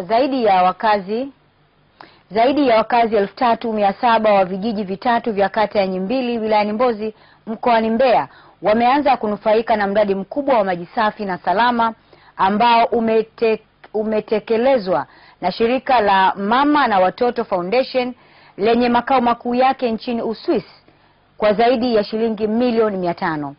zaidi ya wakazi 3,700 wa vijiji vitatu vya kata ya Nyimbili wilayani Mbozi mkoani Mbeya wameanza kunufaika na mradi mkubwa wa maji safi na salama ambao umetekelezwa na shirika la Mama na Watoto Foundation lenye makao makuu yake nchini Uswisi kwa zaidi ya shilingi milioni 500.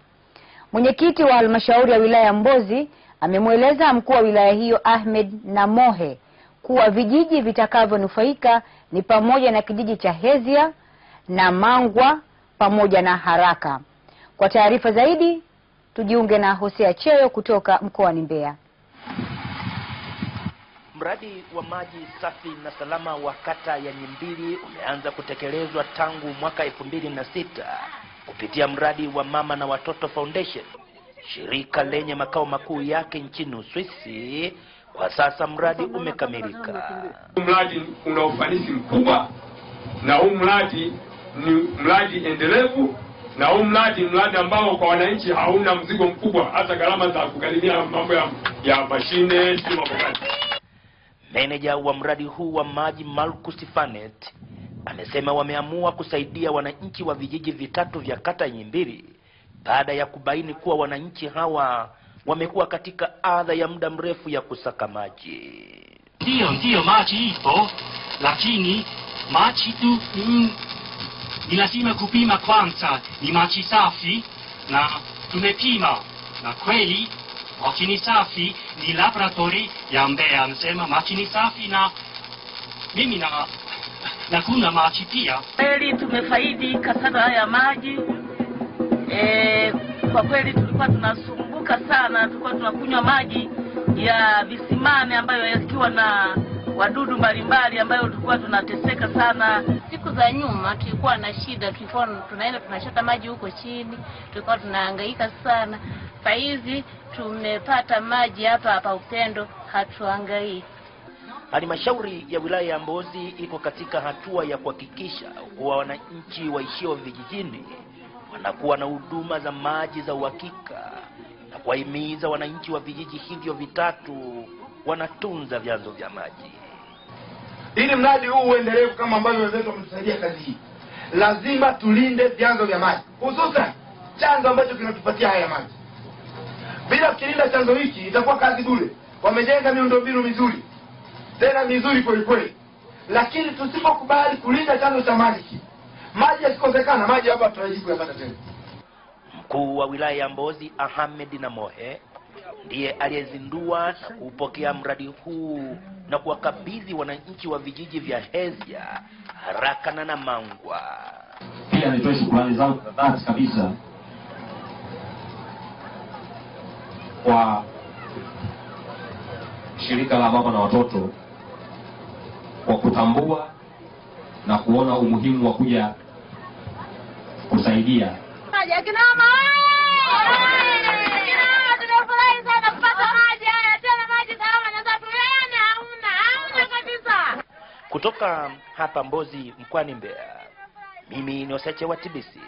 Mwenyekiti wa halmashauri ya wilaya ya Mbozi amemweleza mkuu wa wilaya hiyo Ahmed Namohe kuwa vijiji vitakavyonufaika ni pamoja na kijiji cha Hezia na Mangwa pamoja na Haraka. Kwa taarifa zaidi tujiunge na Hosea Cheyo kutoka mkoani Mbeya. Mradi wa maji safi na salama wa kata ya Nyimbili umeanza kutekelezwa tangu mwaka 2006 kupitia mradi wa Mama na Watoto Foundation, shirika lenye makao makuu yake nchini Uswisi. Kwa sasa mradi umekamilika. Mradi una ufanisi mkubwa, na huu mradi ni mradi endelevu, na huu mradi ambao kwa wananchi hauna mzigo mkubwa, hata gharama za kugharimia mambo ya mashine si mambo gani. Meneja wa mradi huu wa maji Marcus Fanet amesema wameamua kusaidia wananchi wa vijiji vitatu vya kata ya Nyimbili baada ya kubaini kuwa wananchi hawa wamekuwa katika adha ya muda mrefu ya kusaka maji. Ndio maji ipo, lakini maji tu ni lazima kupima kwanza ni maji safi, na tumepima na kweli maji ni safi. Ni laboratory ya Mbeya anasema maji ni safi, na mimi na kuna maji pia. Kweli tumefaidika sana haya maji. Kwa kweli tulikuwa tunasumbuka sana, tulikuwa tunakunywa maji ya visimani ambayo yakiwa na wadudu mbalimbali ambayo tulikuwa tunateseka sana. Siku za nyuma tulikuwa na shida, tulikuwa tunaenda tunachota maji huko chini, tulikuwa tunahangaika sana. Sasa hizi tumepata maji hapa Upendo, hatuhangaiki. Halmashauri ya wilaya ya Mbozi iko katika hatua ya kuhakikisha kuwa wananchi waishio vijijini wanakuwa na huduma za maji za uhakika, na kuwahimiza wananchi wa vijiji hivyo vitatu wanatunza vyanzo vya maji. Ili mradi huu uendelee kama ambavyo wenzetu wametusaidia kazi hii, lazima tulinde vyanzo vya maji, hususan chanzo ambacho kinatupatia haya maji. Bila kulinda chanzo hiki itakuwa kazi bure. Wamejenga miundombinu mizuri, tena mizuri kweli kweli, lakini tusipokubali kulinda chanzo cha maji, maji yasikosekana, maji hapa tunaweza kuyapata tena. Mkuu wa wilaya ya Mbozi Ahmed Namohe ndiye aliyezindua na kupokea mradi huu na kuwakabidhi wananchi wa vijiji vya Hezia, Haraka na Mangwa. Pia nitoe shukrani zangu za dhati kabisa kwa shirika la Mama na Watoto kwa kutambua na kuona umuhimu wa kuja kusaidia. Kutoka hapa Mbozi mkoani Mbeya, mimi ni Hosea Cheyo wa TBC.